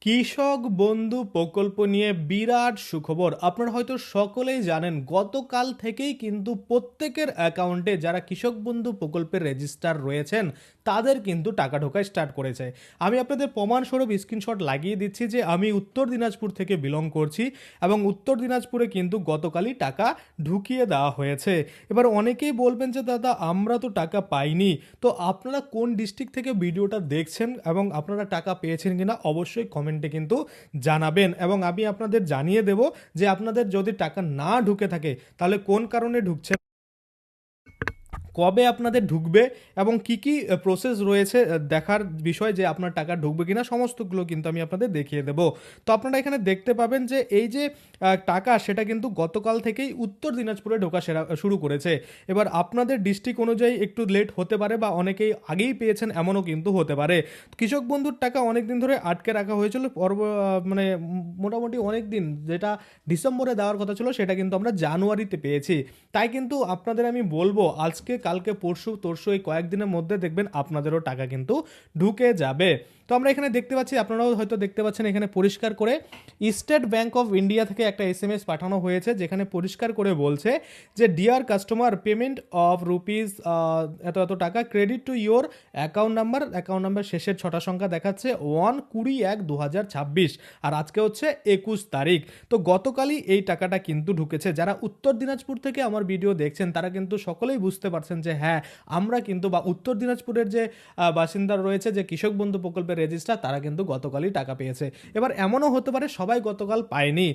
কৃষক বন্ধু প্রকল্প নিয়ে বিরাট সুখবর। আপনারা হয়তো সকলেই জানেন গতকাল থেকেই কিন্তু প্রত্যেকের অ্যাকাউন্টে যারা কৃষক বন্ধু প্রকল্পের রেজিস্টার রয়েছেন তাদের কিন্তু টাকা ঢোকা স্টার্ট করেছে। আমি আপনাদের প্রমাণস্বরূপ স্ক্রিনশট লাগিয়ে দিচ্ছি যে আমি উত্তর দিনাজপুর থেকে বিলং করছি এবং উত্তর দিনাজপুরে কিন্তু গতকালই টাকা ঢুকিয়ে দেওয়া হয়েছে। এবার অনেকেই বলবেন যে দাদা আমরা তো টাকা পাইনি, তো আপনারা কোন ডিস্ট্রিক্ট থেকে ভিডিওটা দেখছেন এবং আপনারা টাকা পেয়েছেন কিনা অবশ্যই কমেন্টে কিন্তু জানাবেন এবং আমি আপনাদের জানিয়ে দেব যে আপনাদের যদি টাকা না ঢুকে থাকে তাহলে কোন কারণে ঢুকছে, কবে আপনাদের ঢুকবে এবং কি কি প্রসেস রয়েছে দেখার বিষয় যে আপনার টাকা ঢুকবে কিনা সমস্তগুলো কিন্তু আমি আপনাদের দেখিয়ে দেব। তো আপনারা এখানে দেখতে পাবেন যে এই যে টাকা সেটা কিন্তু গতকাল থেকেই উত্তর দিনাজপুরে ঢোকা শুরু করেছে। এবার আপনাদের ডিস্ট্রিক্ট অনুযায়ী একটু লেট হতে পারে বা অনেকেই আগেই পেয়েছেন এমনও কিন্তু হতে পারে। কৃষক বন্ধুর টাকা অনেক দিন ধরে আটকে রাখা হয়েছিল মানে মোটামুটি অনেক দিন, যেটা ডিসেম্বরে দেওয়ার কথা ছিল সেটা কিন্তু আমরা জানুয়ারিতে পেয়েছি। তাই কিন্তু আপনাদের আমি বলবো আজকে কালকে পরশু তরশু এই কয়েকদিনের মধ্যে দেখবেন আপনাদেরও টাকা কিন্তু ঢুকে যাবে। তো আমরা এখানে দেখতে পাচ্ছি, আপনারাও হয়তো দেখতে পাচ্ছেন এখানে পরিষ্কার করে স্টেট ব্যাংক অফ ইন্ডিয়া থেকে একটা এসএমএস পাঠানো হয়েছে যেখানে পরিষ্কার করে বলছে যে deer customer, payment of rupees এত এত টাকা credit to your account number শেষের ছটা সংখ্যা দেখাচ্ছে 1/20/2026 আর আজকে হচ্ছে 21 তারিখ। তো গতকালই এই টাকাটা কিন্তু ঢুকেছে। যারা উত্তর দিনাজপুর থেকে আমার ভিডিও দেখছেন তারা কিন্তু সকলেই বুঝতে পারছেন যে হ্যাঁ আমরা কিন্তু বা উত্তর দিনাজপুরের যে বাসিন্দা রয়েছে যে কৃষক বন্ধু প্রকল্পের রেজিস্টার তারা কিন্তু গতকালই টাকা পেয়েছে। এবার এমনও হতে পারে সবাই গতকাল পায়নি,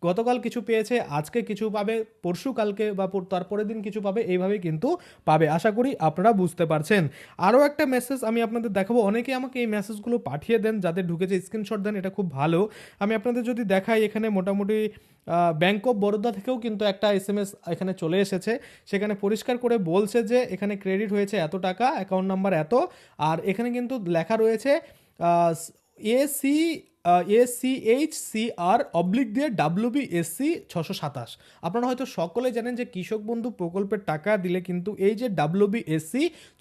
গতকাল কিছু পেয়েছে, আজকে কিছু পাবে, পরশু কালকে বা তারপরের দিন কিছু পাবে, এইভাবেই কিন্তু পাবে। আশা করি আপনারা বুঝতে পারছেন। আরও একটা মেসেজ আমি আপনাদের দেখাবো, অনেকে আমাকে এই মেসেজগুলো পাঠিয়ে দেন, যাদের ঢুকেছে স্ক্রিনশট দেন, এটা খুব ভালো। আমি আপনাদের যদি দেখাই এখানে মোটামুটি ব্যাংক অফ বরোদা থেকেও কিন্তু একটা এসএমএস এখানে চলে এসেছে। সেখানে পরিষ্কার করে বলছে যে এখানে ক্রেডিট হয়েছে এত টাকা, অ্যাকাউন্ট নাম্বার এত, আর এখানে কিন্তু লেখা রয়েছে এসি ACHCR/WBSC 627। আপনারা হয়তো সকলে জানেন যে কৃষক বন্ধু প্রকল্পের টাকা দিলে কিন্তু এই যে WBSC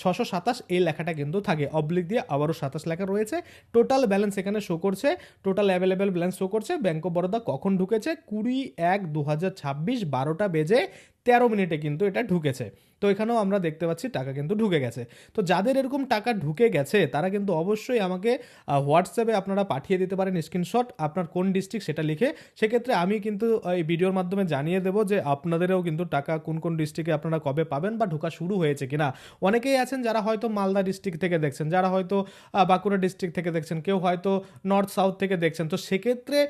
627 এই লেখাটা কিন্তু থাকে, অবলিক দিয়ে আবারও 27 লেখা রয়েছে। টোটাল ব্যালেন্স এখানে শো করছে, টোটাল অ্যাভেলেবেল ব্যালেন্স শো করছে। ব্যাংক অফ বরোদা কখন ঢুকেছে? 20/1/2026 12:13 কিন্তু এটা ঢুকেছে। তো এখানেও আমরা দেখতে পাচ্ছি টাকা কিন্তু ঢুকে গেছে। তো যাদের এরকম টাকা ঢুকে গেছে তারা কিন্তু অবশ্যই আমাকে হোয়াটসঅ্যাপে আপনারা পাঠিয়ে দিতে পারেন স্ক্রিনশট, আপনার কোন ডিস্ট্রিক্ট সেটা লিখে। সেক্ষেত্রে আমি কিন্তু এই ভিডিওর মাধ্যমে জানিয়ে দেবো যে আপনাদেরও কিন্তু টাকা কোন কোন ডিস্ট্রিক্টে আপনারা কবে পাবেন বা ঢোকা শুরু হয়েছে কিনা। অনেকেই আছেন যারা হয়তো মালদা ডিস্ট্রিক্ট থেকে দেখছেন, যারা হয়তো বাঁকুড়া ডিস্ট্রিক্ট থেকে দেখছেন, কেউ হয়তো নর্থ সাউথ থেকে দেখছেন। তো সেক্ষেত্রে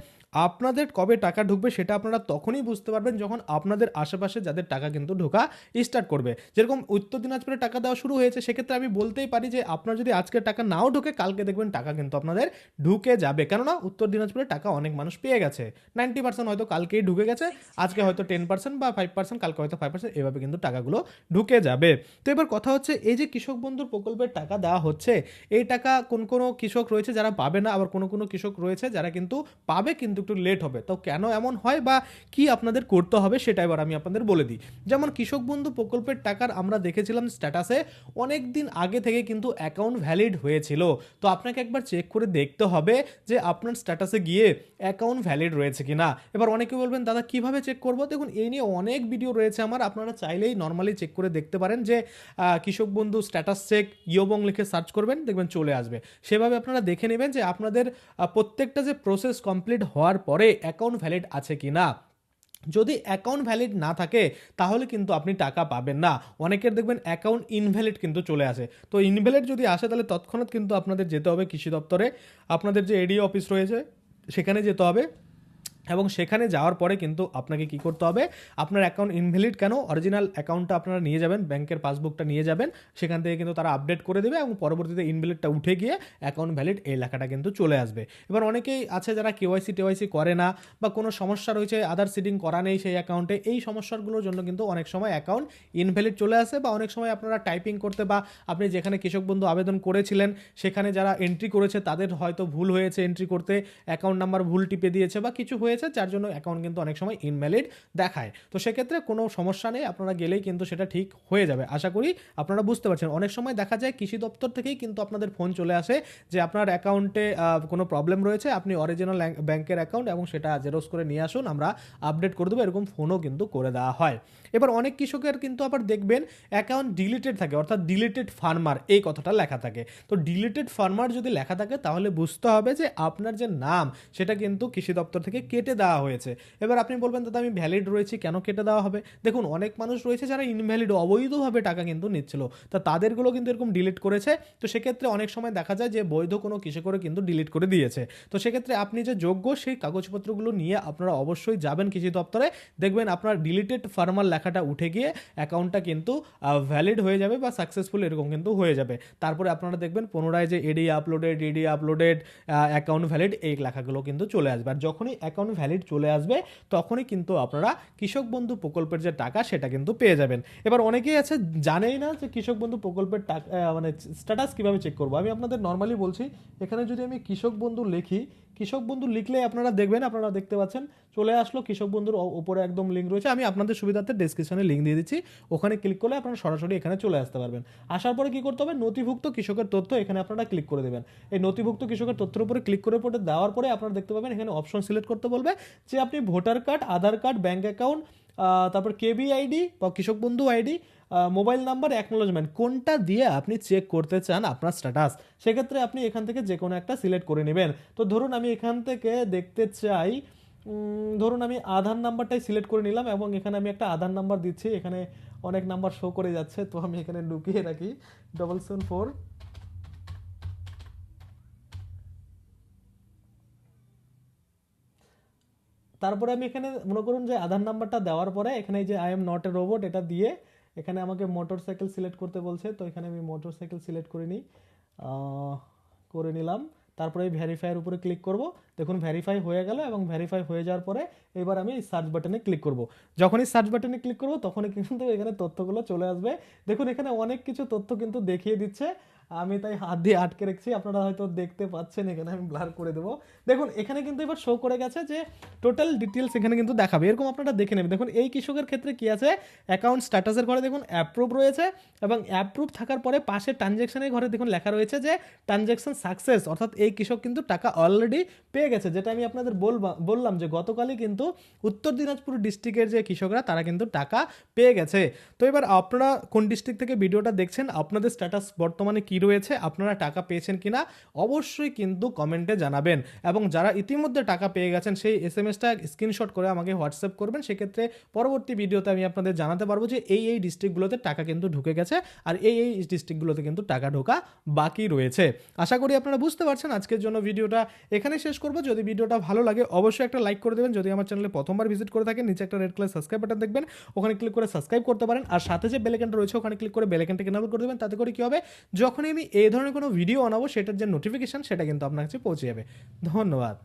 আপনাদের কবে টাকা ঢুকবে সেটা আপনারা তখনই বুঝতে পারবেন যখন আপনাদের আশেপাশে যাদের টাকা কিন্তু ঢোকা স্টার্ট করবে। যেরকম উত্তর দিনাজপুরে টাকা দেওয়া শুরু হয়েছে, সেক্ষেত্রে আমি বলতেই পারি যে আপনার যদি আজকে টাকা নাও ঢোকে কালকে দেখবেন টাকা কিন্তু আপনাদের ঢুকে যাবে। কেননা উত্তর দিনাজপুরে টাকা অনেক মানুষ পেয়ে গেছে, 90% হয়তো কালকেই ঢুকে গেছে, আজকে হয়তো 10% বা 5%, কালকে হয়তো 5%, এভাবে কিন্তু টাকাগুলো ঢুকে যাবে। তো এবার কথা হচ্ছে এই যে কৃষক বন্ধুর প্রকল্পের টাকা দেওয়া হচ্ছে, এই টাকা কোন কোনো কৃষক রয়েছে যারা পাবে না, আবার কোনো কোনো কৃষক রয়েছে যারা কিন্তু পাবে কিন্তু একটু লেট হবে। তো কেন এমন হয় বা কি আপনাদের করতে হবে সেটা এবার আমি আপনাদের বলে দিই। যেমন কৃষক বন্ধু প্রকল্পের টাকার আমরা দেখেছিলাম স্ট্যাটাসে অনেক দিন আগে থেকে কিন্তু অ্যাকাউন্ট ভ্যালিড হয়েছিল। তো আপনাকে একবার চেক করে দেখতে হবে যে আপনার স্ট্যাটাসে গিয়ে অ্যাকাউন্ট ভ্যালিড রয়েছে কিনা। এবার অনেকে বলবেন দাদা কিভাবে চেক করব? দেখুন এই নিয়ে অনেক ভিডিও রয়েছে আমার, আপনারা চাইলেই নর্মালি চেক করে দেখতে পারেন যে কৃষক বন্ধু স্ট্যাটাস চেক ইয়োবং লিখে সার্চ করবেন, দেখবেন চলে আসবে। সেভাবে আপনারা দেখে নেবেন যে আপনাদের প্রত্যেকটা যে প্রসেস কমপ্লিট হওয়ার পরে অ্যাকাউন্ট ভ্যালিড আছে কি না। যদি অ্যাকাউন্ট ভ্যালিড না থাকে তাহলে কিন্তু আপনি টাকা পাবেন না। অনেকের দেখবেন অ্যাকাউন্ট ইনভ্যালিড কিন্তু চলে আসে। তো ইনভ্যালিড যদি আসে তাহলে তৎক্ষণাৎ কিন্তু আপনাদের যেতে হবে কৃষি দপ্তরে, আপনাদের যে এডিও অফিস রয়েছে সেখানে যেতে হবে এবং সেখানে যাওয়ার পরে কিন্তু আপনাকে কি করতে হবে, আপনার অ্যাকাউন্ট ইনভ্যালিড কেন, অরিজিনাল অ্যাকাউন্টটা আপনারা নিয়ে যাবেন, ব্যাংকের পাসবুকটা নিয়ে যাবেন, সেখান থেকে কিন্তু তারা আপডেট করে দেবে এবং পরবর্তীতে ইনভ্যালিডটা উঠে গিয়ে অ্যাকাউন্ট ভ্যালিড এই লেখাটা কিন্তু চলে আসবে। এবার অনেকেই আছে যারা কেওয়াইসি করে না বা কোনো সমস্যা রয়েছে, আধার সিডিং করা নেই সেই অ্যাকাউন্টে, এই সমস্যাগুলোর জন্য কিন্তু অনেক সময় অ্যাকাউন্ট ইনভ্যালিড চলে আসে বা অনেক সময় আপনারা টাইপিং করতে বা আপনি যেখানে কৃষক বন্ধু আবেদন করেছিলেন সেখানে যারা এন্ট্রি করেছে তাদের হয়তো ভুল হয়েছে এন্ট্রি করতে, অ্যাকাউন্ট নাম্বার ভুল টিপে দিয়েছে বা কিছু হয়েছে, হয়েছে, যার জন্য অ্যাকাউন্ট কিন্তু অনেক সময় ইনভ্যালিড দেখায়। তো সেক্ষেত্রে কোনো সমস্যা নেই, আপনারা গেলেই কিন্তু সেটা ঠিক হয়ে যাবে। আশা করি আপনারা বুঝতে পারছেন। অনেক সময় দেখা যায় কৃষি দপ্তর থেকেই কিন্তু আপনাদের ফোন চলে আসে যে আপনার অ্যাকাউন্টে কোনো প্রবলেম রয়েছে, আপনি অরিজিনাল ব্যাংকের অ্যাকাউন্ট এবং সেটা জেরক্স করে নিয়ে আসুন, আমরা আপডেট করে দেবো, এরকম ফোনও কিন্তু করে দেওয়া হয়। এবার অনেক কৃষকের কিন্তু আবার দেখবেন অ্যাকাউন্ট ডিলিটেড থাকে, অর্থাৎ ডিলিটেড ফার্মার এই কথাটা লেখা থাকে। তো ডিলিটেড ফার্মার যদি লেখা থাকে তাহলে বুঝতে হবে যে আপনার যে নাম সেটা কিন্তু কৃষি দপ্তর থেকে কেটে দেওয়া হয়েছে। এবার আপনি বলবেন দাদা আমি ভ্যালিড রয়েছি, কেন কেটে দেওয়া হবে? দেখুন অনেক মানুষ রয়েছে যারা ইনভ্যালিড অবৈধভাবে টাকা কিন্তু নিচ্ছিল, তা তাদেরগুলো কিন্তু এরকম ডিলিট করেছে। তো সেক্ষেত্রে অনেক সময় দেখা যায় যে বৈধ কোনো কৃষকেরও কিন্তু ডিলিট করে দিয়েছে। তো সেক্ষেত্রে আপনি যে যোগ্য সেই কাগজপত্রগুলো নিয়ে আপনারা অবশ্যই যাবেন কৃষি দপ্তরে, দেখবেন আপনার ডিলিটেড ফার্মার লেখাটা উঠে গিয়ে অ্যাকাউন্টটা কিন্তু ভ্যালিড হয়ে যাবে বা সাকসেসফুল এরকম কিন্তু হয়ে যাবে। তারপরে আপনারা দেখবেন পুনরায় যে এডি আপলোডেড অ্যাকাউন্ট ভ্যালিড এই লেখাগুলো কিন্তু চলে আসবে। আর যখনই অ্যাকাউন্ট ভ্যালিড চলে আসবে তখনই কিন্তু আপনারা কৃষক বন্ধু প্রকল্পের যে টাকা সেটা কিন্তু পেয়ে যাবেন। এবার অনেকেই আছে জানেই না যে কৃষক বন্ধু প্রকল্পের টাকা মানে স্ট্যাটাস কীভাবে চেক করবো। আমি আপনাদের নর্মালি বলছি, এখানে যদি আমি কৃষক বন্ধু লিখি, কৃষক বন্ধু লিখলে আপনারা দেখবেন, আপনারা দেখতে পাচ্ছেন চলে আসলো কৃষক বন্ধুর উপরে একদম লিঙ্ক রয়েছে। আমি আপনাদের সুবিধার্থে ডেসক্রিপশনে লিঙ্ক দিয়ে দিচ্ছি, ওখানে ক্লিক করলে আপনারা সরাসরি এখানে চলে আসতে পারবেন। আসার পরে কি করতে হবে, নথিভুক্ত কৃষকের তথ্য এখানে আপনারা ক্লিক করে দেবেন। এই নথিভুক্ত কৃষকের তথ্যের উপরে ক্লিক করে দেওয়ার পরে আপনারা দেখতে পাবেন এখানে অপশন সিলেক্ট করতে বলবে যে আপনি ভোটার কার্ড, আধার কার্ড, ব্যাঙ্ক অ্যাকাউন্ট, তারপর কেবি আইডি বা কৃষক বন্ধু আইডি, মোবাইল নাম্বার, অ্যাকনোলজমেন্ট কোনটা দিয়ে আপনি চেক করতে চান আপনার স্ট্যাটাস। সেক্ষেত্রে আপনি এখান থেকে যে কোনো একটা সিলেক্ট করে নেবেন। তো ধরুন আমি এখান থেকে দেখতে চাই, ধরুন আমি আধার নাম্বারটাই সিলেক্ট করে নিলাম এবং এখানে আমি একটা আধার নাম্বার দিচ্ছি। এখানে অনেক নাম্বার শো করে যাচ্ছে, তো আমি এখানে ঢুকিয়ে রাখি 774। তারপরে আমি এখানে মনে করুন যে আধার নাম্বারটা দেওয়ার পরে এখানে যে I am not a robot এটা দিয়ে এখানে আমাকে মোটরসাইকেল সিলেক্ট করতে বলছে, তো এখানে আমি মোটরসাইকেল সিলেক্ট করে নিই, করে নিলাম। তারপরে এই ভেরিফাইয়ের উপরে ক্লিক করব, দেখুন ভেরিফাই হয়ে গেল এবং ভেরিফাই হয়ে যাওয়ার পরে এবার আমি সার্চ বাটনে ক্লিক করব। যখনই সার্চ বাটনে ক্লিক করব তখনই কিন্তু এখানে তথ্যগুলো চলে আসবে। দেখুন এখানে অনেক কিছু তথ্য কিন্তু দেখিয়ে দিচ্ছে, আমি তাই হাত দিয়ে আটকে রেখেছি, আপনারা হয়তো দেখতে পাচ্ছেন, এখানে আমি ব্লার করে দেবো। দেখুন এখানে কিন্তু এবার শো করে গেছে যে টোটাল ডিটেলস এখানে কিন্তু দেখাবে, এরকম আপনারা দেখে নেবেন। দেখুন এই কৃষকের ক্ষেত্রে কি আছে, অ্যাকাউন্ট স্ট্যাটাসের ঘরে দেখুন অ্যাপ্রুভ রয়েছে এবং অ্যাপ্রুভ থাকার পরে পাশে ট্রানজ্যাকশনের ঘরে দেখুন লেখা রয়েছে যে ট্রানজ্যাকশন সাকসেস, অর্থাৎ এই কৃষক কিন্তু টাকা অলরেডি পেয়ে গেছে। যেটা আমি আপনাদের বললাম যে গতকালই কিন্তু উত্তর দিনাজপুর ডিস্ট্রিক্টের যে কৃষকরা তারা কিন্তু টাকা পেয়ে গেছে। তো এবার আপনারা কোন ডিস্ট্রিক্ট থেকে ভিডিওটা দেখছেন, আপনাদের স্ট্যাটাস বর্তমানে কি রয়েছে, আপনারা টাকা পেয়েছেন কিনা অবশ্যই কিন্তু কমেন্টে জানাবেন। এবং যারা ইতিমধ্যে টাকা পেয়ে গেছেন সেই এসএমএসটা স্ক্রিনশট করে আমাকে হোয়াটসঅ্যাপ করবেন, সেক্ষেত্রে পরবর্তী ভিডিওতে আমি আপনাদের জানাতে পারবো যে এই ডিস্ট্রিক্টগুলোতে টাকা কিন্তু ঢুকে গেছে আর এই ডিস্ট্রিক্টগুলোতে কিন্তু টাকা ঢোকা বাকি রয়েছে। আশা করি আপনারা বুঝতে পারছেন। আজকের জন্য ভিডিওটা এখানে শেষ করব। যদি ভিডিওটা ভালো লাগে অবশ্যই একটা লাইক করে দেবেন। যদি আমার চ্যানেলে প্রথমবার ভিজিট করে থাকেন নিচে একটা রেড কালার সাবস্ক্রাইব বাটন দেখবেন, ওখানে ক্লিক করে সাবস্ক্রাইব করতে পারেন। আর সাথে যে বেল আইকনটা রয়েছে ওখানে ক্লিক করে বেল আইকনটাকে এনেবল করে দেবেন। তাতে করে কি হবে, যখনই আমি এই ধরনের কোনো ভিডিও বানাবো সেটার যে নোটিফিকেশন সেটা কিন্তু আপনার কাছে পৌঁছে যাবে। ধন্যবাদ।